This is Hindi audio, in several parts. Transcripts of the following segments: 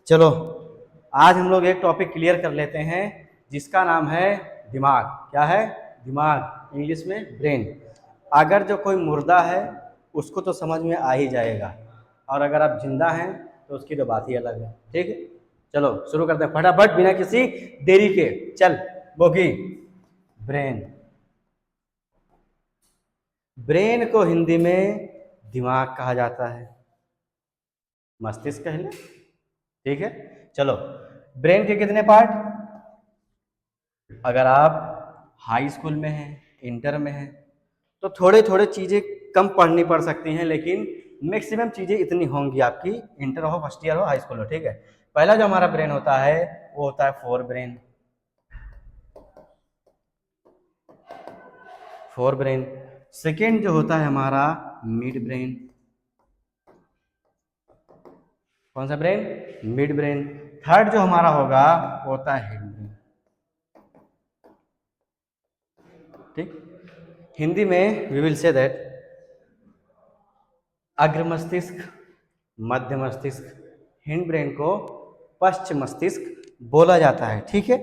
चलो आज हम लोग एक टॉपिक क्लियर कर लेते हैं जिसका नाम है दिमाग। क्या है? दिमाग, इंग्लिश में ब्रेन। अगर जो कोई मुर्दा है उसको तो समझ में आ ही जाएगा, और अगर आप जिंदा हैं तो उसकी तो बात ही अलग है। ठीक है, चलो शुरू करते हैं फटाफट बिना किसी देरी के। चल बोगी, ब्रेन। ब्रेन को हिंदी में दिमाग कहा जाता है, मस्तिष्क कह ले। ठीक है, चलो ब्रेन के कितने पार्ट? अगर आप हाई स्कूल में हैं, इंटर में हैं, तो थोड़े थोड़े चीज़ें कम पढ़नी पड़ सकती हैं, लेकिन मैक्सिमम चीज़ें इतनी होंगी आपकी, इंटर हो, फर्स्ट ईयर हो, हाई स्कूल हो। ठीक है, पहला जो हमारा ब्रेन होता है वो होता है fore brain. Fore brain. Second जो होता है हमारा मिड ब्रेन। कौन सा ब्रेन? Mid brain. थर्ड जो हमारा होगा वो होता है हेड ब्रेन। ठीक, हिंदी में वी विल से दैट अग्र मस्तिष्क, मध्य मस्तिष्क, हिंड ब्रेन को पश्च मस्तिष्क बोला जाता है। ठीक है,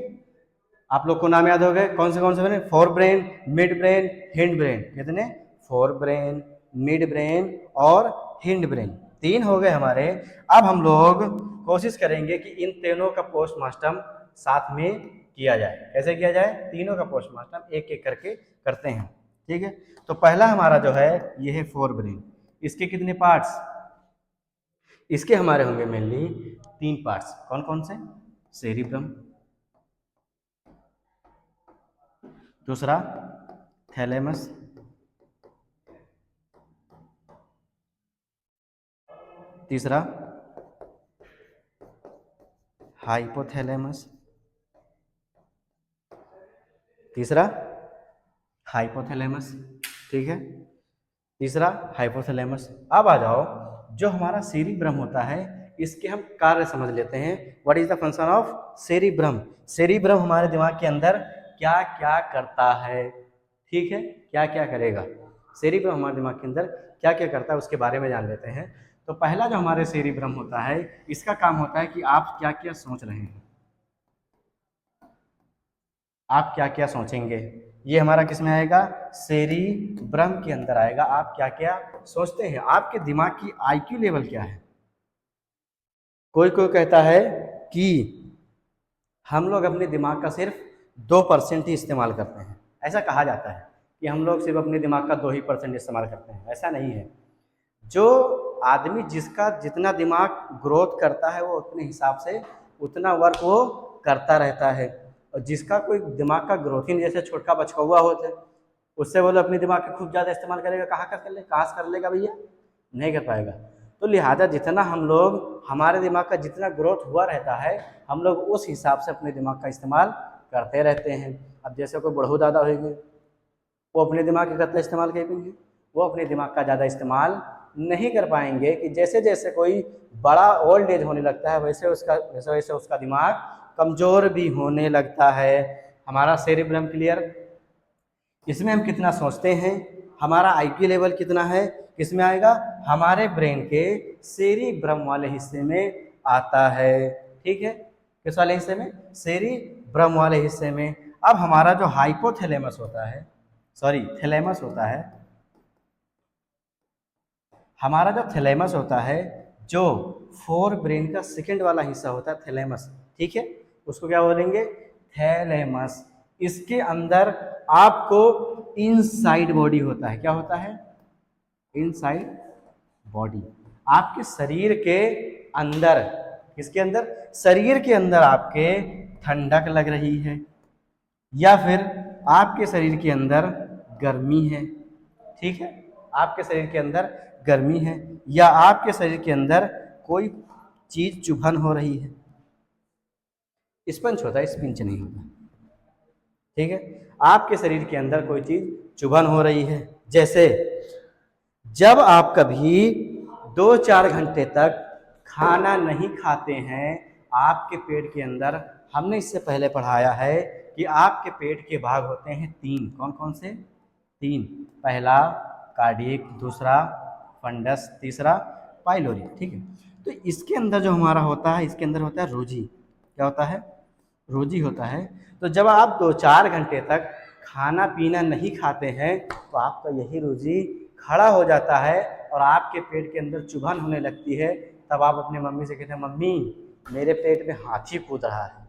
आप लोग को नाम याद हो गए कौन से brain? Fore brain, mid brain, hind brain. कितने? फोर ब्रेन, मिड ब्रेन और हिंड ब्रेन, तीन हो गए हमारे। अब हम लोग कोशिश करेंगे कि इन तीनों का पोस्टमार्टम साथ में किया जाए। कैसे किया जाए? तीनों का पोस्टमार्टम एक एक करके करते हैं। ठीक है, तो पहला हमारा जो है ये है फोर ब्रेन। इसके कितने पार्ट्स? इसके हमारे होंगे मेनली तीन पार्ट्स। कौन कौन से? सेरिब्रम, दूसरा थैलेमस, तीसरा हाइपोथैलेमस, तीसरा हाइपोथैलेमस। ठीक है, तीसरा हाइपोथैलेमस। अब आ जाओ, जो हमारा सेरिब्रम होता है इसके हम कार्य समझ लेते हैं। What is the function of cerebrum? Cerebrum हमारे दिमाग के अंदर क्या क्या करता है? ठीक है, क्या क्या करेगा सेरिब्रम हमारे दिमाग के अंदर, क्या क्या करता है उसके बारे में जान लेते हैं। तो पहला जो हमारे सेरिब्रम होता है इसका काम होता है कि आप क्या क्या सोच रहे हैं, आप क्या क्या सोचेंगे, ये हमारा किस में आएगा? सेरिब्रम के अंदर आएगा। आप क्या क्या सोचते हैं, आपके दिमाग की आईक्यू लेवल क्या है। कोई कोई कहता है कि हम लोग अपने दिमाग का सिर्फ 2% ही इस्तेमाल करते हैं। ऐसा कहा जाता है कि हम लोग सिर्फ अपने दिमाग का 2% इस्तेमाल करते हैं। ऐसा नहीं है। जो आदमी जिसका जितना दिमाग ग्रोथ करता है वो उतने हिसाब से उतना वर्क वो करता रहता है, और जिसका कोई दिमाग का ग्रोथ ही नहीं, जैसे छोटा बचका हुआ होता है, उससे बोलो अपने दिमाग का खूब ज़्यादा इस्तेमाल करेगा, कहाँ से कर लेगा भैया? नहीं कर पाएगा। तो लिहाजा जितना हम लोग, हमारे दिमाग का जितना ग्रोथ हुआ रहता है, हम लोग उस हिसाब से अपने दिमाग का इस्तेमाल करते रहते हैं। अब जैसे कोई बूढ़ू दादा होंगे, वो अपने दिमाग का कितना इस्तेमाल करेंगे? वो अपने दिमाग का ज़्यादा इस्तेमाल नहीं कर पाएंगे। कि जैसे जैसे कोई बड़ा ओल्ड एज होने लगता है वैसे वैसे उसका दिमाग कमज़ोर भी होने लगता है। हमारा सेरिब्रम क्लियर? इसमें हम कितना सोचते हैं, हमारा आईक्यू लेवल कितना है, किसमें आएगा? हमारे ब्रेन के सेरिब्रम वाले हिस्से में आता है। ठीक है, किस वाले हिस्से में? सेरिब्रम वाले हिस्से में। अब हमारा जो हाइपोथैलेमस होता है, सॉरी थैलेमस होता है, हमारा जो थैलेमस होता है, जो फोर ब्रेन का सेकंड वाला हिस्सा होता है थैलेमस। ठीक है, उसको क्या बोलेंगे? थैलेमस। इसके अंदर आपको इनसाइड बॉडी होता है। क्या होता है? Inside body. आपके शरीर के अंदर, किसके अंदर? शरीर के अंदर आपके ठंडक लग रही है, या फिर आपके शरीर के अंदर गर्मी है। ठीक है, आपके शरीर के अंदर गर्मी है, या आपके शरीर के अंदर कोई चीज चुभन हो रही है। स्पंज होता है, स्पिंच नहीं होता। ठीक है, आपके शरीर के अंदर कोई चीज चुभन हो रही है। जैसे जब आप कभी 2-4 घंटे तक खाना नहीं खाते हैं, आपके पेट के अंदर, हमने इससे पहले पढ़ाया है कि आपके पेट के भाग होते हैं तीन। कौन कौन से? तीन। पहला कार्डियक, दूसरा फंडस, तीसरा पाइलोरी। ठीक है, तो इसके अंदर जो हमारा होता है, इसके अंदर होता है रोजी। क्या होता है? रोजी होता है। तो जब आप 2-4 घंटे तक खाना पीना नहीं खाते हैं तो आपका यही रोजी खड़ा हो जाता है और आपके पेट के अंदर चुभन होने लगती है। तब आप अपने मम्मी से कहते हैं, मम्मी मेरे पेट में हाथी कूद रहा है।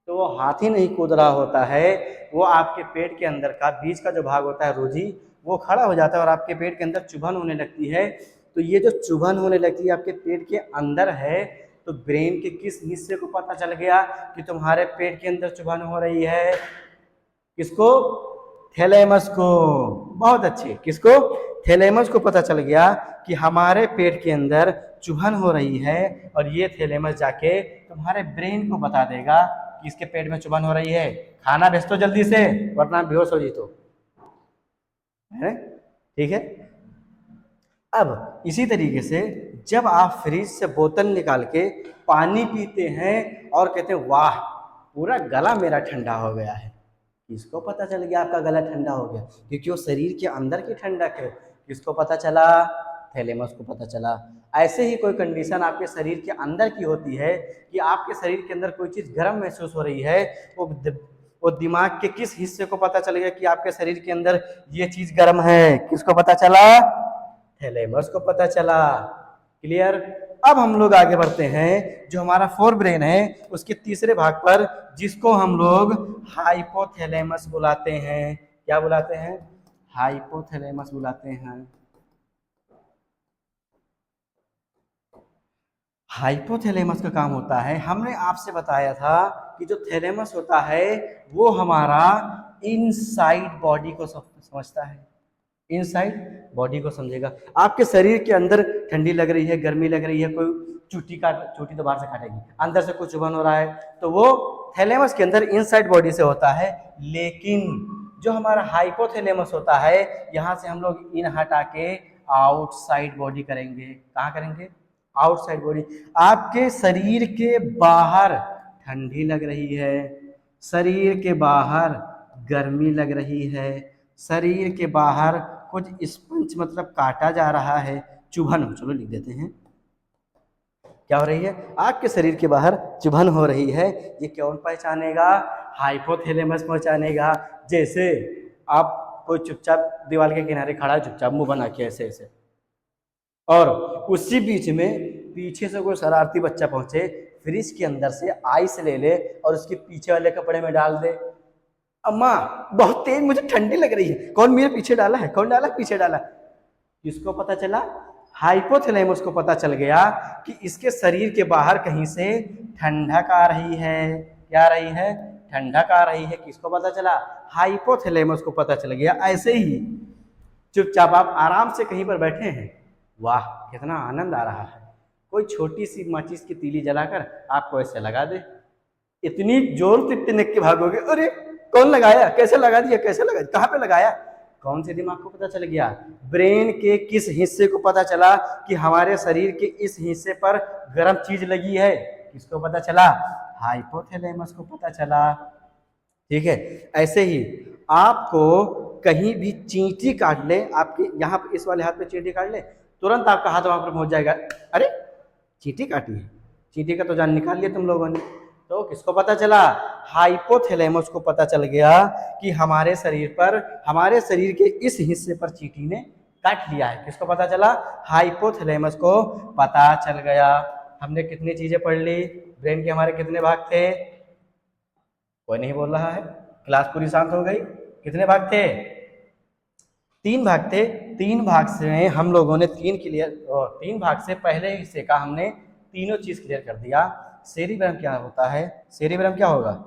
तो वो हाथी नहीं कूद रहा होता है, वो आपके पेट के अंदर का बीच का जो भाग होता है रोजी, वो खड़ा हो जाता है और आपके पेट के अंदर चुभन होने लगती है। तो ये जो चुभन होने लगती है आपके पेट के अंदर है, तो ब्रेन के किस हिस्से को पता चल गया कि तुम्हारे पेट के अंदर चुभन हो रही है? किसको? थैलेमस को। बहुत अच्छे। किसको? थैलेमस को पता चल गया कि हमारे पेट के अंदर चुभन हो रही है और ये थैलेमस जाके तुम्हारे ब्रेन को बता देगा कि इसके पेट में चुभन हो रही है, खाना भेज दो जल्दी से वरना बेहोश हो जी। तो है ठीक है। अब इसी तरीके से जब आप फ्रिज से बोतल निकाल के पानी पीते हैं और कहते हैं वाह पूरा गला मेरा ठंडा हो गया है, किसको पता चल गया आपका गला ठंडा हो गया? क्योंकि वो शरीर के अंदर की ठंडक है। किसको पता चला? थैलेमस को पता चला। ऐसे ही कोई कंडीशन आपके शरीर के अंदर की होती है कि आपके शरीर के अंदर कोई चीज़ गर्म महसूस हो रही है, वो दिमाग के किस हिस्से को पता चल गया कि आपके शरीर के अंदर ये चीज़ गर्म है? किसको पता चला? थैलेमस को पता चला। क्लियर? अब हम लोग आगे बढ़ते हैं, जो हमारा फोर ब्रेन है उसके तीसरे भाग पर, जिसको हम लोग हाइपोथैलेमस बुलाते हैं। क्या बुलाते हैं? हाइपोथैलेमस बुलाते हैं। हाइपोथैलेमस का काम होता है, हमने आपसे बताया था कि जो थैलेमस होता है वो हमारा इनसाइड बॉडी को समझता है। इनसाइड बॉडी को समझेगा। आपके शरीर के अंदर ठंडी लग रही है, गर्मी लग रही है, कोई चोटी तो बाहर से काटेगी, अंदर से कुछ चुभन हो रहा है, तो वो थैलेमस के अंदर इनसाइड बॉडी से होता है। लेकिन जो हमारा हाइपोथैलेमस होता है, यहाँ से हम लोग इन हटा के आउटसाइड बॉडी करेंगे। कहाँ करेंगे? Outside body. आपके शरीर के बाहर ठंडी लग रही है, शरीर के बाहर गर्मी लग रही है, शरीर के बाहर कुछ स्पंज मतलब काटा जा रहा है, चुभन, चलो लिख देते हैं। क्या हो रही है? आपके शरीर के बाहर चुभन हो रही है। ये कौन पहचानेगा? हाइपोथैलेमस पहचानेगा। जैसे आप कोई चुपचाप दीवार के किनारे खड़ा है, चुपचाप मुंह बना के ऐसे ऐसे, और उसी बीच में पीछे से कोई शरारती बच्चा पहुंचे, फ्रिज के अंदर से आइस ले ले और उसके पीछे वाले कपड़े में डाल दे। अम्मा बहुत तेज मुझे ठंडी लग रही है। कौन मेरे पीछे डाला है? कौन डाला? पीछे डाला। किसको पता चला? हाइपोथैलेमस को पता चल गया कि इसके शरीर के बाहर कहीं से ठंडक आ रही है। क्या आ रही है? ठंडक आ रही है। किसको पता चला? हाइपोथैलेमस को पता चल गया। ऐसे ही चुपचाप आप आराम से कहीं पर बैठे हैं, वाह कितना आनंद आ रहा है, कोई छोटी सी माचिस की तीली जलाकर आपको ऐसे लगा दे, इतनी जोर से तिनक के भागोगे, अरे कौन लगाया, कैसे लगा दिया, कैसे लगा, कहाँ पे लगाया? कौन से दिमाग को पता चल गया? ब्रेन के किस हिस्से को पता चला कि हमारे शरीर के इस हिस्से पर गर्म चीज लगी है? किसको पता चला? हाइपोथैलेमस को पता चला। ठीक है। ऐसे ही आपको कहीं भी चींटी काट ले, आपके यहाँ पे इस वाले हाथ पे चींटी काट ले, तुरंत आपका हाथ वहां पर पहुंच जाएगा, अरे चींटी काटी है, चींटी का तो जान निकाल लिया तुम लोगों ने। तो किसको पता चला? हाइपोथैलेमस को पता चल गया कि हमारे शरीर पर, हमारे शरीर के इस हिस्से पर चींटी ने काट लिया है। किसको पता चला? हाइपोथैलेमस को पता चल गया। हमने कितनी चीजें पढ़ ली? ब्रेन के हमारे कितने भाग थे? कोई नहीं बोल रहा है, क्लास पूरी शांत हो गई। कितने भाग थे? 3 भाग थे। 3 भाग से हम लोगों ने 3 भाग से पहले हिस्से का हमने तीनों चीज क्लियर कर दिया। सेरिब्रम क्या होता है? सेरिब्रम क्या होगा?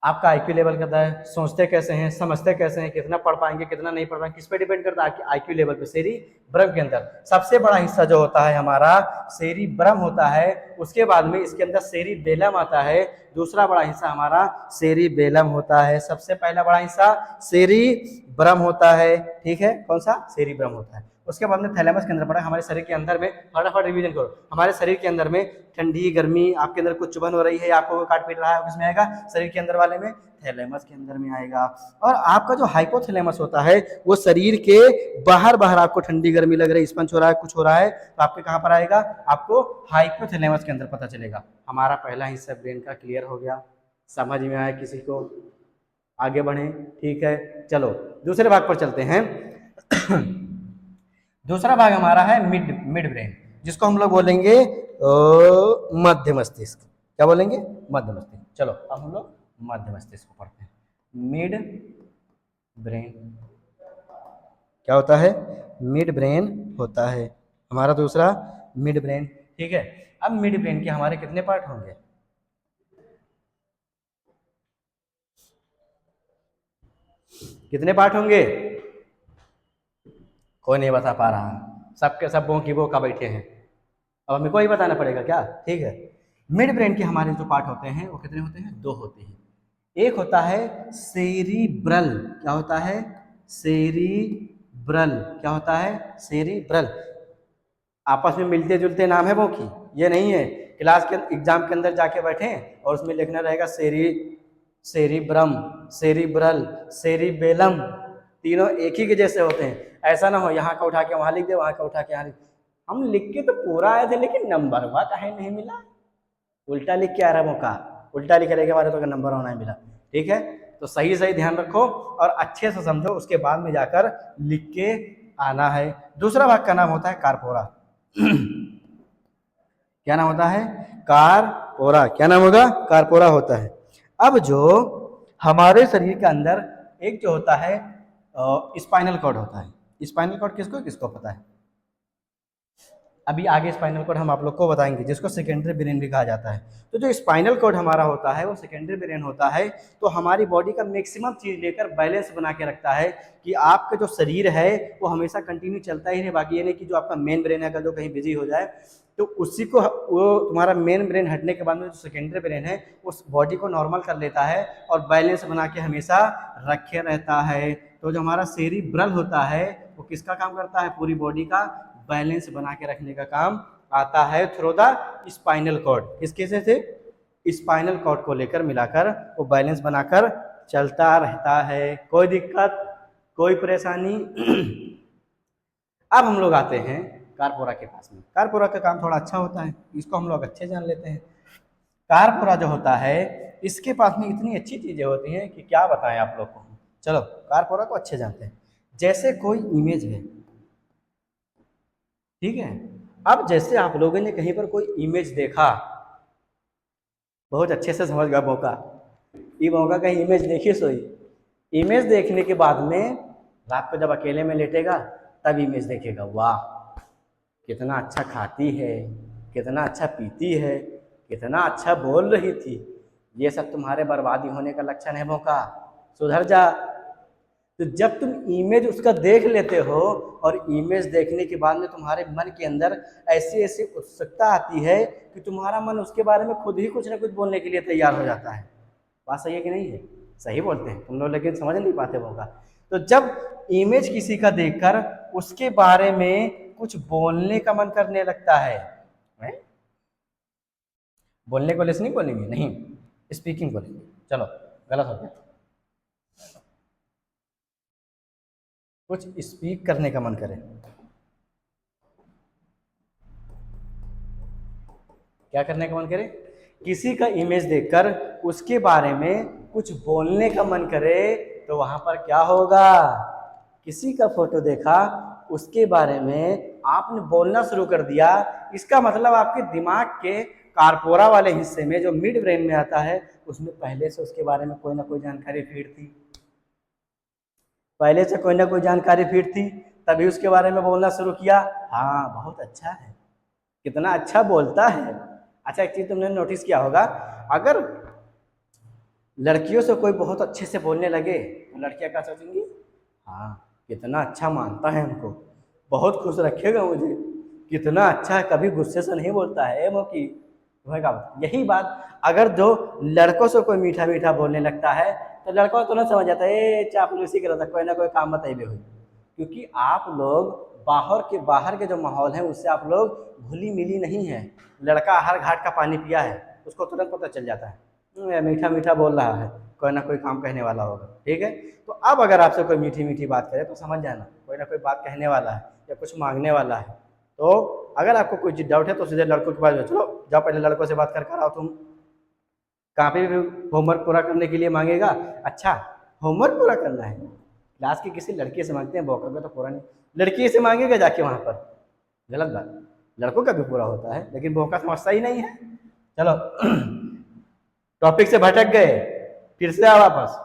आपका आईक्यू लेवल करता है, सोचते कैसे हैं, समझते कैसे हैं, कितना पढ़ पाएंगे, कितना नहीं पढ़ पाएंगे, किस पे डिपेंड करता है? आपके आईक्यू लेवल पे। सेरिब्रम के अंदर सबसे बड़ा हिस्सा जो होता है हमारा सेरिब्रम होता है, उसके बाद में इसके अंदर सेरिबेलम आता है, दूसरा बड़ा हिस्सा हमारा सेरिबेलम होता है। सबसे पहला बड़ा हिस्सा सेरिब्रम होता है, ठीक है, कौन सा? सेरिब्रम होता है। उसके बाद में थैलेमस के अंदर पड़ा हमारे शरीर के अंदर में, फटाफट रिवीजन करो, हमारे शरीर के अंदर में ठंडी गर्मी आपके अंदर कुछ चुभन हो रही है, आपको काट पीट रहा है, किसमें आएगा? शरीर के अंदर वाले में, थैलेमस के अंदर में आएगा। और आपका जो हाइपोथैलेमस होता है वो शरीर के बाहर बाहर आपको ठंडी गर्मी लग रही है, स्पंज हो रहा है, कुछ हो रहा है, तो आपके कहाँ पर आएगा? आपको हाइपोथैलेमस के अंदर पता चलेगा। हमारा पहला हिस्सा ब्रेन का क्लियर हो गया, समझ में आया किसी को? आगे बढ़े, ठीक है। चलो दूसरे भाग पर चलते हैं। दूसरा भाग हमारा है मिड ब्रेन, जिसको हम लोग बोलेंगे मध्य मस्तिष्क। क्या बोलेंगे? मध्य मस्तिष्क। चलो अब हम लोग मध्य मस्तिष्क को पढ़ते हैं। मिड ब्रेन क्या होता है? मिड ब्रेन होता है हमारा दूसरा मिड ब्रेन, ठीक है। अब मिड ब्रेन के हमारे कितने पार्ट होंगे? कितने पार्ट होंगे? कोई नहीं बता पा रहा, सबके सब बों की वो का बैठे हैं, अब हमें कोई बताना पड़ेगा क्या? ठीक है। मिड ब्रेन के हमारे जो पार्ट होते हैं वो कितने होते हैं? 2 होते हैं। एक होता है सेरिब्रल। क्या होता है? सेरिब्रल। क्या होता है? सेरिब्रल। आपस में मिलते जुलते नाम है वो की, ये नहीं है क्लास के एग्जाम के अंदर जाके बैठे और उसमें लिखना रहेगा सेरिब्रम, सेरिब्रल, सेरिबेलम, तीनों एक ही के जैसे होते हैं। ऐसा ना हो यहाँ का उठा के वहां लिख दे, वहां का उठा के यहाँ लिख। हम लिख के तो पूरा आए थे लेकिन नंबर हुआ काहे नहीं मिला? उल्टा लिख के आ रहा है मौका, उल्टा लिख रहे हमारे तो नंबर होना ही मिला। ठीक है, तो सही सही ध्यान रखो और अच्छे से समझो, उसके बाद में जाकर लिख के आना है। दूसरा भाग का नाम होता है कारपोरा। क्या नाम होता है? कारपोरा। क्या नाम होगा? कारपोरा होता है। अब जो हमारे शरीर के अंदर एक जो होता है स्पाइनल कॉर्ड होता है। स्पाइनल कॉर्ड किसको किसको पता है? अभी आगे स्पाइनल कॉर्ड हम आप लोग को बताएंगे, जिसको सेकेंडरी ब्रेन भी कहा जाता है। तो जो स्पाइनल कॉर्ड हमारा होता है वो सेकेंडरी ब्रेन होता है, तो हमारी बॉडी का मैक्सिमम चीज लेकर बैलेंस बना के रखता है कि आपका जो शरीर है वो हमेशा कंटिन्यू चलता ही नहीं। बाकी ये नहीं कि जो आपका मेन ब्रेन है अगर जो कहीं बिजी हो जाए तो उसी को वो तुम्हारा मेन ब्रेन हटने के बाद में जो सेकेंडरी ब्रेन है उस बॉडी को नॉर्मल कर लेता है और बैलेंस बना के हमेशा रखे रहता है। तो जो हमारा सेरिब्रल होता है वो किसका काम करता है? पूरी बॉडी का बैलेंस बना के रखने का काम आता है थ्रू द स्पाइनल कॉर्ड। किसके से? स्पाइनल कॉर्ड को लेकर मिलाकर वो बैलेंस बनाकर चलता रहता है। कोई दिक्कत, कोई परेशानी? अब हम लोग आते हैं कारपोरा के पास में। कारपोरा का काम थोड़ा अच्छा होता है, इसको हम लोग अच्छे जान लेते हैं। कारपोरा जो होता है इसके पास में इतनी अच्छी चीजें होती हैं कि क्या बताएं आप लोग को। चलो कारपोरा को अच्छे जानते हैं। जैसे कोई इमेज है, ठीक है। अब जैसे आप लोगों ने कहीं पर कोई इमेज देखा, बहुत अच्छे से समझ गया मौका, ये मौका कहीं इमेज देखी सोई, इमेज देखने के बाद में रात को जब अकेले में लेटेगा तब इमेज देखेगा, वाह कितना अच्छा खाती है, कितना अच्छा पीती है, कितना अच्छा बोल रही थी। ये सब तुम्हारे बर्बादी होने का लक्षण है मौका, सुधर जा। तो जब तुम इमेज उसका देख लेते हो और इमेज देखने के बाद में तुम्हारे मन के अंदर ऐसी ऐसी उत्सुकता आती है कि तुम्हारा मन उसके बारे में खुद ही कुछ ना कुछ बोलने के लिए तैयार हो जाता है। बात सही है कि नहीं है? सही बोलते हैं तुम लोग, लेकिन समझ नहीं पाते होगा। तो जब इमेज किसी का देखकर उसके बारे में कुछ बोलने का मन करने लगता है, बोलने को लिसनिंग बोलेंगे नहीं, स्पीकिंग बोलेंगे। चलो गलत हो गया, कुछ स्पीक करने का मन करे। क्या करने का मन करे? किसी का इमेज देखकर उसके बारे में कुछ बोलने का मन करे तो वहां पर क्या होगा? किसी का फोटो देखा, उसके बारे में आपने बोलना शुरू कर दिया, इसका मतलब आपके दिमाग के कारपोरा वाले हिस्से में जो मिड ब्रेन में आता है उसमें पहले से उसके बारे में कोई ना कोई जानकारी फीड थी, पहले से कोई ना कोई जानकारी फीड थी, तभी उसके बारे में बोलना शुरू किया। हाँ बहुत अच्छा है, कितना अच्छा बोलता है। अच्छा एक चीज तुमने नोटिस किया होगा, अगर लड़कियों से कोई बहुत अच्छे से बोलने लगे तो लड़कियां क्या सोचेंगी? हाँ कितना अच्छा मानता है हमको, बहुत खुश रखेगा मुझे, कितना अच्छा है, कभी गुस्से से नहीं बोलता है मौकी होगा। यही बात अगर जो लड़कों से कोई मीठा मीठा बोलने लगता है तो लड़कों तो ना समझ जाता है चापलूसी कर रहा था, कोई ना कोई काम बताइए हुई। क्योंकि आप लोग बाहर के जो माहौल है उससे आप लोग घुली मिली नहीं है। लड़का हर घाट का पानी पिया है, उसको तुरंत पता चल जाता है मीठा मीठा बोल रहा है, कोई ना कोई काम कहने वाला होगा। ठीक है, तो अब अगर आपसे कोई मीठी मीठी बात करे तो समझ जाना कोई ना कोई बात कहने वाला है या कुछ मांगने वाला है। तो अगर आपको कोई डाउट है तो सीधे लड़कों के पास चलो जाओ, पहले लड़कों से बात कर कर आओ। तुम कहाँ पे भी होमवर्क पूरा करने के लिए मांगेगा, अच्छा होमवर्क पूरा करना है, क्लास की किसी लड़की से मांगते हैं, बौका का तो पूरा नहीं, लड़की से मांगेगा जाके वहाँ पर, गलत बात। लड़कों का भी पूरा होता है लेकिन बौका समझता ही नहीं है। चलो टॉपिक से भटक गए, फिर से आओ वापस।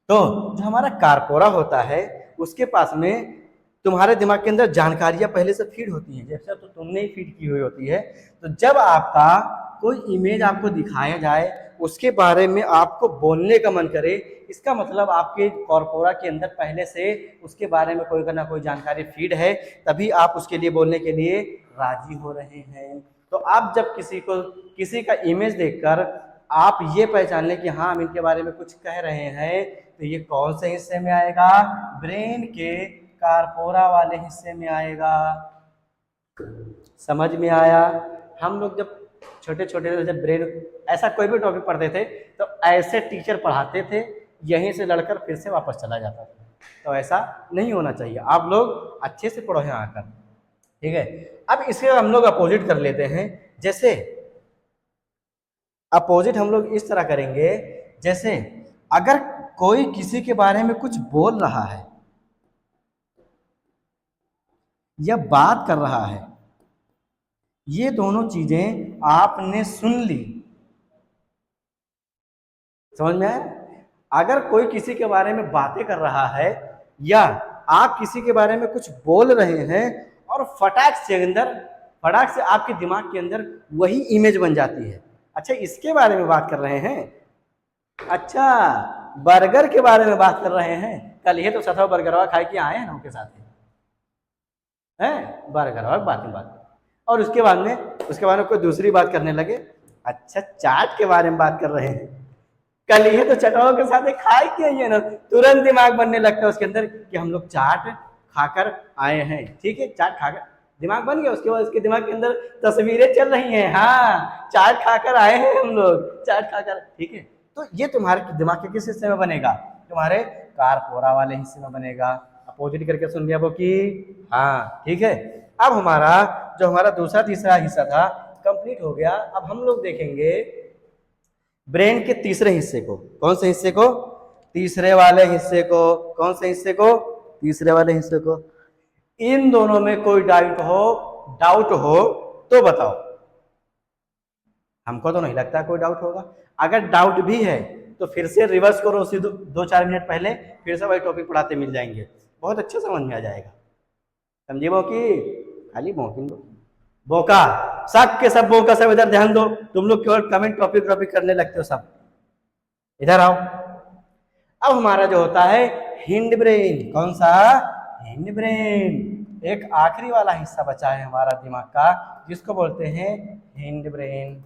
तो जो हमारा कारपोरा होता है उसके पास में तुम्हारे दिमाग के अंदर जानकारियां पहले से फीड होती हैं, जैसे तो तुमने ही फीड की हुई होती है। तो जब आपका कोई इमेज आपको दिखाया जाए उसके बारे में आपको बोलने का मन करे, इसका मतलब आपके कॉर्पोरा के अंदर पहले से उसके बारे में कोई ना कोई जानकारी फीड है, तभी आप उसके लिए बोलने के लिए राजी हो रहे हैं। तो आप जब किसी का इमेज देखकर आप ये पहचान लें कि हाँ हम इनके बारे में कुछ कह रहे हैं, तो ये कौन से हिस्से में आएगा, ब्रेन के कारपोरा वाले हिस्से में आएगा। समझ में आया? हम लोग जब छोटे छोटे जब ब्रेन ऐसा कोई भी टॉपिक पढ़ते थे तो ऐसे टीचर पढ़ाते थे, यहीं से लड़कर फिर से वापस चला जाता था। तो ऐसा नहीं होना चाहिए, आप लोग अच्छे से पढ़ो यहाँ आकर। ठीक है, अब इसके हम लोग अपोजिट कर लेते हैं। जैसे अपोजिट हम लोग इस तरह करेंगे, जैसे अगर कोई किसी के बारे में कुछ बोल रहा है या बात कर रहा है, ये दोनों चीजें आपने सुन ली, समझ में आया? अगर कोई किसी के बारे में बातें कर रहा है या आप किसी के बारे में कुछ बोल रहे हैं और फटाक से आपके दिमाग के अंदर वही इमेज बन जाती है। अच्छा इसके बारे में बात कर रहे हैं, अच्छा बर्गर के बारे में बात कर रहे हैं, कल ये तो सथा बर्गरवा खाए के आए हैं ना उनके साथ हैं, बर्गर और बात और उसके बाद में कोई दूसरी बात करने लगे, अच्छा चाट के बारे में बात कर रहे हैं, कल ये तो चटाओं के साथ खाए के आइए ना, तुरंत दिमाग बनने लगता है उसके अंदर कि हम लोग चाट खाकर आए हैं। ठीक है, चाट खाकर दिमाग बन गया, उसके बाद उसके दिमाग के अंदर तस्वीरें चल रही हैं, हाँ चाट खाकर आए हैं हम लोग, चाट खाकर। ठीक है, तो ये तुम्हारे दिमाग के किस हिस्से में बनेगा, तुम्हारे कारपोरा वाले हिस्से में बनेगा। अपोजिट करके सुन लिया वो कि हाँ। ठीक है, अब हमारा दूसरा तीसरा हिस्सा था कंप्लीट हो गया। अब हम लोग देखेंगे ब्रेन के तीसरे हिस्से को। कौन से हिस्से को? तीसरे वाले हिस्से को। कौन से हिस्से को? तीसरे वाले हिस्से को। इन दोनों में कोई डाउट हो तो बताओ। हमको तो नहीं लगता कोई डाउट होगा। अगर डाउट भी है तो फिर से रिवर्स करो, उसी 2-4 मिनट पहले फिर से वही टॉपिक पढ़ाते मिल जाएंगे, बहुत अच्छे समझ में आ जाएगा। समझिए मौकी, खाली मौकी बोका, सब के सब बोका, सब इधर ध्यान दो। तुम लोग केवल कमेंट टॉपिक करने लगते हो, सब इधर आओ। अब हमारा जो होता है हिंड ब्रेन, कौन सा? Hind brain. एक आखिरी वाला हिस्सा बचा है हमारा दिमाग का, जिसको बोलते हैं हिंड ब्रेन।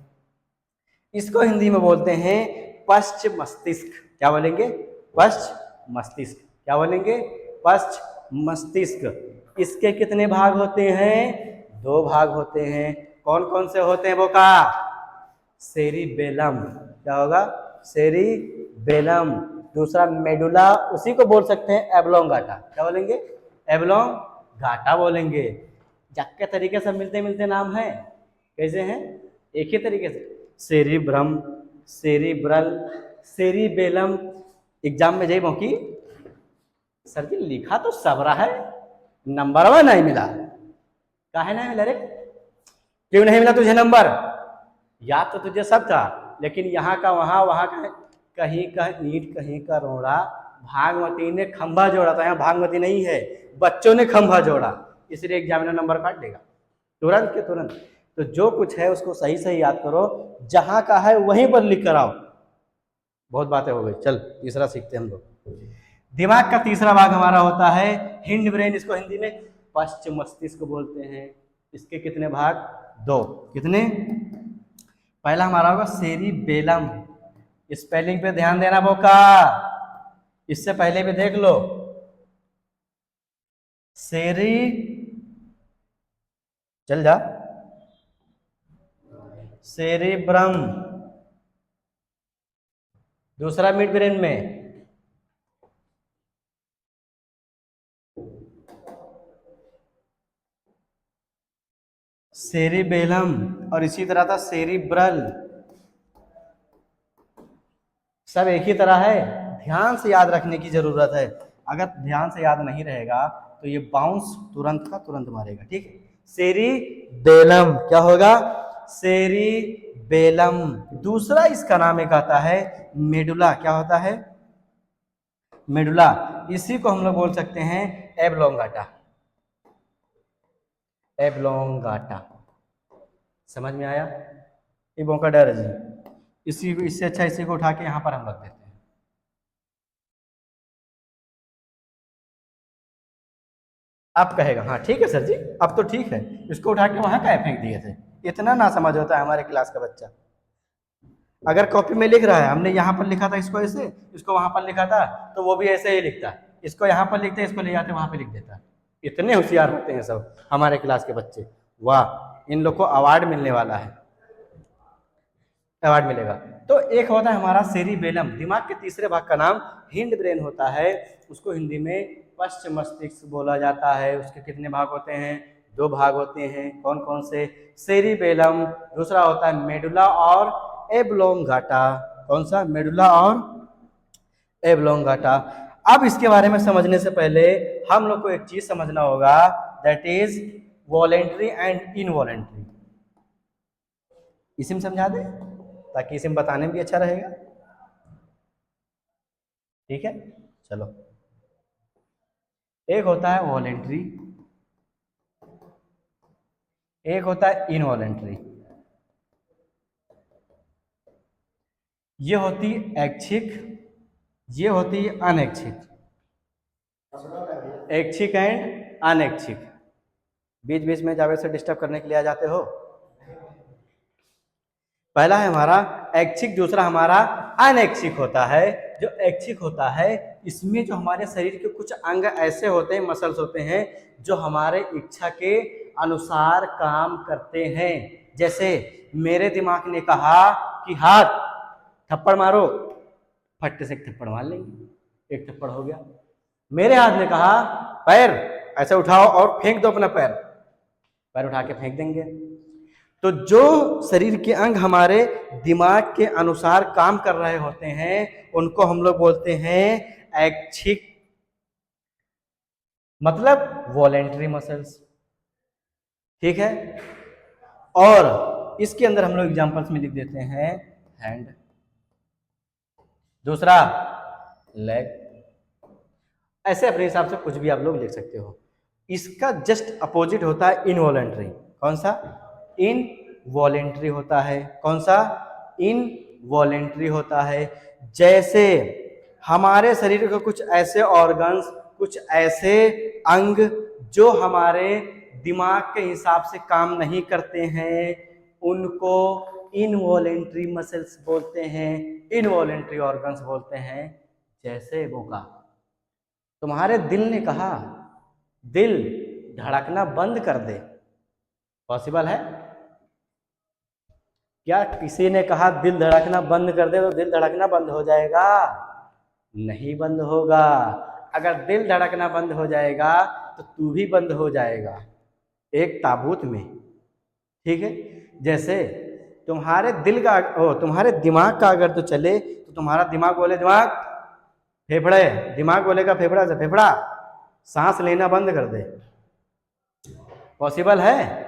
इसको हिंदी में बोलते हैं पश्च मस्तिष्क। क्या बोलेंगे? पश्च मस्तिष्क। क्या बोलेंगे? पश्च मस्तिष्क। इसके कितने भाग होते हैं? 2 भाग होते हैं। कौन कौन से होते हैं बोका? सेरिबेलम। क्या होगा? सेरिबेलम। दूसरा मेडुला, उसी को बोल सकते हैं एब्लोंगाटा। क्या बोलेंगे? एब्लोंगाटा बोलेंगे। जग के तरीके से मिलते मिलते नाम है, कैसे हैं? एक ही तरीके से, सेरिब्रम, सेरिब्रल, सेरिबेलम। एग्जाम में जाइए मौकी, सर जी लिखा तो सब रहा है, नंबर वा नहीं मिला। काहे नहीं मिला रे? क्यों नहीं मिला तुझे नंबर? याद तो तुझे सब था, लेकिन यहाँ का वहाँ, वहाँ का कहीं का ईंट कहीं का रोड़ा। भागवती ने खंभा जोड़ा था, यहाँ भागवती नहीं है, बच्चों ने खंभा जोड़ा, इसलिए एग्जामिनर नंबर काट देगा तुरंत के तुरंत। तो जो कुछ है उसको सही सही याद करो, जहाँ का है वहीं पर लिख कर आओ। बहुत बातें हो गई, चल तीसरा सीखते हैं हम लोग। दिमाग का तीसरा भाग हमारा होता है हिंड ब्रेन। इसको हिंदी में पश्च मस्तिष्क बोलते हैं। इसके कितने भाग? 2। कितने? पहला हमारा होगा सेरिबेलम। स्पेलिंग पे ध्यान देना बोका, इससे पहले भी देख लो। सेरी, चल जा, सेरिब्रम। दूसरा मिड ब्रेन में सेरिबेलम, और इसी तरह था सेरिब्रल। सब एक ही तरह है, ध्यान से याद रखने की जरूरत है। अगर ध्यान से याद नहीं रहेगा तो ये बाउंस तुरंत का तुरंत मारेगा। ठीक है, सेरिबेलम क्या होगा? सेरिबेलम। दूसरा इसका नाम एक आता है मेडुला। क्या होता है? मेडुला। इसी को हम लोग बोल सकते हैं एब्लोंगाटा। एब्लोंगाटा, समझ में आया? ये बोका डर जी, इसी को, इससे अच्छा इसी को उठा के यहाँ पर हम रख देते हैं। आप कहेगा हाँ ठीक है सर जी, अब तो ठीक है, इसको उठा के वहां का फेंक दिए थे। इतना ना समझ होता है हमारे क्लास का बच्चा। अगर कॉपी में लिख रहा है, हमने यहाँ पर लिखा था इसको ऐसे, इसको वहां पर लिखा था, तो वो भी ऐसे ही लिखता है। इसको यहाँ पर लिखते, इसको ले जाते वहां पे लिख देता। इतने होशियार होते हैं सब हमारे क्लास के बच्चे। वाह, इन लोग को अवार्ड मिलने वाला है, अवार्ड मिलेगा। तो एक होता है हमारा सेरिबेलम, दिमाग के तीसरे भाग का नाम हिंड ब्रेन होता है। उसको हिंदी में पश्च मस्तिष्क बोला जाता है। उसके कितने भाग होते हैं? 2 भाग होते हैं। कौन कौन से? सेरिबेलम, दूसरा होता है मेडुला और एब्लोंगाटा। कौन सा? मेडुला और एब्लोंगाटा। अब इसके बारे में समझने से पहले हम लोग को एक चीज समझना होगा, that is voluntary and involuntary. इसी में समझा दे ताकि इसे बताने में भी अच्छा रहेगा। ठीक है, चलो। एक होता है वॉलेंट्री, एक होता है इनवॉलेंट्री। ये होती ऐच्छिक, ये होती अनैच्छिक। ऐच्छिक एंड अनैच्छिक। बीच बीच में जावे से डिस्टर्ब करने के लिए आ जाते हो। पहला है हमारा ऐच्छिक, दूसरा हमारा अनैच्छिक होता है। जो ऐच्छिक होता है, इसमें जो हमारे शरीर के कुछ अंग ऐसे होते हैं, मसल्स होते हैं, जो हमारे इच्छा के अनुसार काम करते हैं। जैसे मेरे दिमाग ने कहा कि हाथ थप्पड़ मारो, फट से एक थप्पड़ मार लेंगे, एक थप्पड़ हो गया। मेरे हाथ ने कहा पैर ऐसे उठाओ और फेंक दो अपना पैर, पैर उठा के फेंक देंगे। तो जो शरीर के अंग हमारे दिमाग के अनुसार काम कर रहे होते हैं, उनको हम लोग बोलते हैं ऐच्छिक, मतलब वॉलेंटरी मसल्स। ठीक है, और इसके अंदर हम लोग एग्जांपल्स में लिख देते हैं हैंड, दूसरा लेग, ऐसे अपने हिसाब से कुछ भी आप लोग लिख सकते हो। इसका जस्ट अपोजिट होता है इनवॉलेंट्री। कौन सा? इनवॉलेंट्री होता है। कौन सा? इनवॉलेंट्री होता है। जैसे हमारे शरीर के कुछ ऐसे ऑर्गन्स, कुछ ऐसे अंग जो हमारे दिमाग के हिसाब से काम नहीं करते हैं, उनको इनवॉलेंट्री मसल्स बोलते हैं, इनवॉलेंट्री ऑर्गन्स बोलते हैं। जैसे बोका, तुम्हारे दिल ने कहा दिल धड़कना बंद कर दे, पॉसिबल है क्या? किसी ने कहा दिल धड़कना बंद कर दे तो दिल धड़कना बंद हो जाएगा? नहीं बंद होगा। अगर दिल धड़कना बंद हो जाएगा तो तू भी बंद हो जाएगा एक ताबूत में। ठीक है, जैसे तुम्हारे दिल का तुम्हारे दिमाग का अगर तो चले तो तुम्हारा दिमाग बोले दिमाग, फेफड़े, दिमाग बोलेगा फेफड़ा से फेफड़ा सांस लेना बंद कर दे। पॉसिबल है?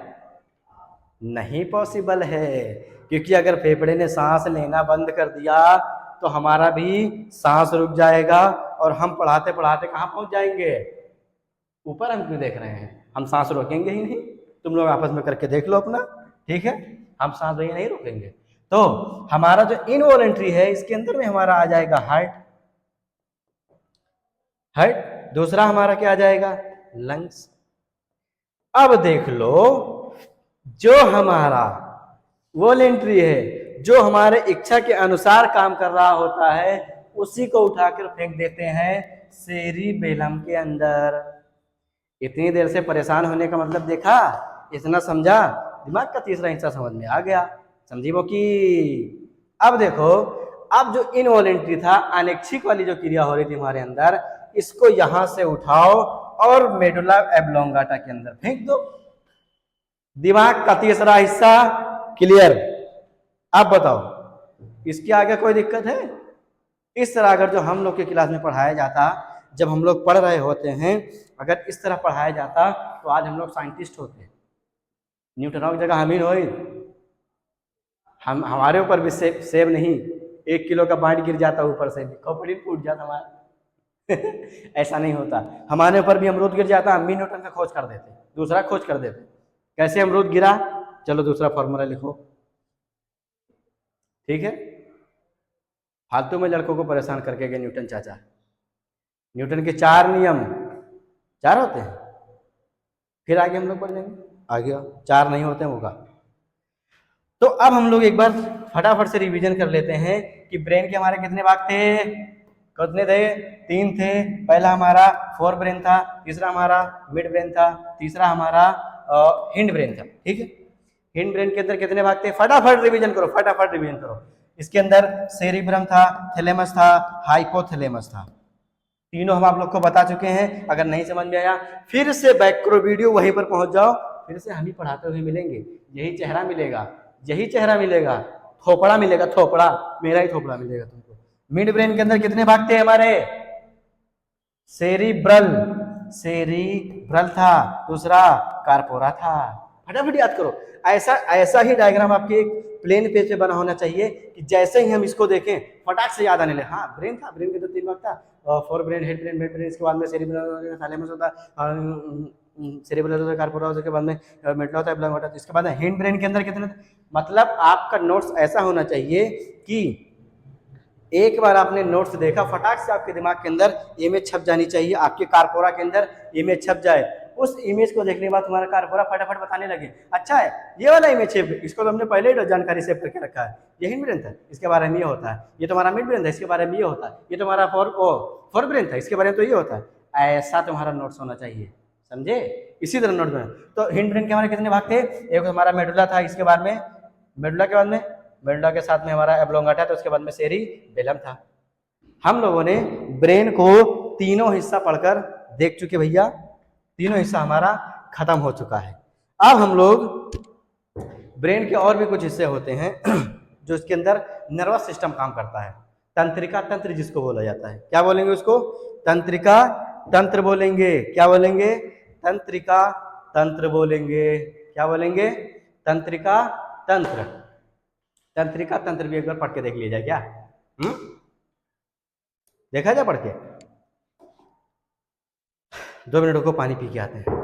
नहीं पॉसिबल है, क्योंकि अगर फेफड़े ने सांस लेना बंद कर दिया तो हमारा भी सांस रुक जाएगा और हम पढ़ाते पढ़ाते कहाँ पहुंच जाएंगे? ऊपर। हम क्यों देख रहे हैं? हम सांस रोकेंगे ही नहीं। तुम लोग आपस में करके देख लो अपना। ठीक है, हम सांस नहीं रोकेंगे। तो हमारा जो इनवॉलेंट्री है, इसके अंदर में हमारा आ जाएगा हार्ट, हार्ट। दूसरा हमारा क्या आ जाएगा? लंग्स। अब देख लो, जो हमारा वॉलेंट्री है, जो हमारे इच्छा के अनुसार काम कर रहा होता है, उसी को उठाकर फेंक देते हैं सेरिबेलम के अंदर। इतनी देर से परेशान होने का मतलब देखा, इतना समझा, दिमाग का तीसरा हिस्सा समझ में आ गया। समझी वो कि अब देखो, अब जो इनवॉलेंट्री था, अनैच्छिक वाली जो क्रिया हो रही थी हमारे अंदर, इसको यहां से उठाओ और मेडुला एब्लोंगाटा के अंदर फेंक दो। दिमाग का तीसरा हिस्सा क्लियर। अब बताओ, इसके आगे कोई दिक्कत है? इस तरह अगर जो हम लोग के क्लास में पढ़ाया जाता, जब हम लोग पढ़ रहे होते हैं, अगर इस तरह पढ़ाया जाता तो आज हम लोग साइंटिस्ट होते। न्यूटनों की जगह हम ही होई। हम हमारे ऊपर भी सेब नहीं, 1 किलो का बांट गिर जाता ऊपर से, खोपड़ी फूट जाता हमारा। ऐसा नहीं होता। हमारे ऊपर भी अमरूद गिर जाता, हम भी न्यूटन का खोज कर देते, दूसरा खोज कर देते। कैसे अमरूद गिरा, चलो दूसरा फॉर्मूला लिखो। ठीक है, फालतू में लड़कों को परेशान करके गए न्यूटन चाचा। न्यूटन के 4 नियम, 4 होते हैं, फिर आगे हम लोग पढ़ लेंगे। आगे 4 नहीं होते हैं होगा। तो अब हम लोग एक बार फटाफट से रिवीजन कर लेते हैं कि ब्रेन के हमारे कितने भाग थे, कितने थे? 3 थे। पहला हमारा फोर ब्रेन था, तीसरा हमारा मिड ब्रेन था, तीसरा हमारा हिंड ब्रेन था। ठीक है, हिंड ब्रेन के अंदर कितने भाग थे? फटाफट रिवीजन करो, फटाफट रिवीजन करो। इसके अंदर सेरिब्रम था, थैलेमस था, हाइपोथैलेमस था। तीनों हम आप लोग को बता चुके हैं। अगर नहीं समझ में आया फिर से बैक करो वीडियो, वहीं पर पहुंच जाओ, फिर से हम ही पढ़ाते हुए मिलेंगे। यही चेहरा मिलेगा, यही चेहरा मिलेगा, थोपड़ा मिलेगा, थोपड़ा, मेरा ही थोपड़ा मिलेगा तुमको। मिड ब्रेन के अंदर कितने भाग थे हमारे? सेरिब्रल, सेरिब्रल था, दूसरा कार्पोरा था। फटाफट याद करो। ऐसा ऐसा ही डायग्राम आपके एक प्लेन पेज पे बना होना चाहिए कि जैसे ही हम इसको देखें फटाक से याद आने लगे। हाँ, ब्रेन था, ब्रेन के तो 3 भाग था, fore brain, head brain, mid brain, इसके बाद में सेरिब्रल, थैलेमस होता, सेरिब्रल होता, कार्पोरा होता, उसके बाद में मेडुला होता है, एब्लोंगाटा होता है, इसके बाद हिंड ब्रेन के अंदर कितने? मतलब आपका नोट्स ऐसा होना चाहिए कि एक बार आपने नोट्स देखा, फटाक से आपके दिमाग के अंदर इमेज छप जानी चाहिए, आपके कार्पोरा के अंदर इमेज छप जाए। उस इमेज को देखने के बाद तुम्हारा कार्पोरा फटाफट बताने लगे, अच्छा है ये वाला इमेज है, इसको तो हमने पहले ही जानकारी सेव करके रखा है, ये हिंड ब्रेन था, इसके बारे में ये होता है, ये तुम्हारा मिड ब्रेन था, इसके बारे में ये होता है, ये तुम्हारा फोर ब्रेन था, इसके बारे में तो ये होता है। ऐसा तुम्हारा नोट्स होना चाहिए, समझे? इसी तरह नोट में। तो हिंड ब्रेन के हमारे कितने भाग थे? एक हमारा मेडुला था, इसके बाद में मेडुला के बाद में मेडुला के साथ में हमारा एब्लोंगाटा था, उसके बाद में सेरिबेलम था। हम लोगों ने ब्रेन को तीनों हिस्सा पढ़कर देख चुके भैया, तीनों हिस्सा हमारा खत्म हो चुका है। अब हम लोग ब्रेन के और भी कुछ हिस्से होते हैं जो इसके अंदर नर्वस सिस्टम काम करता है। तंत्रिका तंत्र जिसको बोला जाता है, क्या बोलेंगे उसको? तंत्रिका तंत्र बोलेंगे। क्या बोलेंगे? तंत्रिका तंत्र बोलेंगे। क्या बोलेंगे? तंत्रिका तंत्र। तंत्रिका तंत्र भी एक बार पढ़ के देख लिया जाए क्या? देखा जाए पढ़ के? 2 मिनट को पानी पी के आते हैं।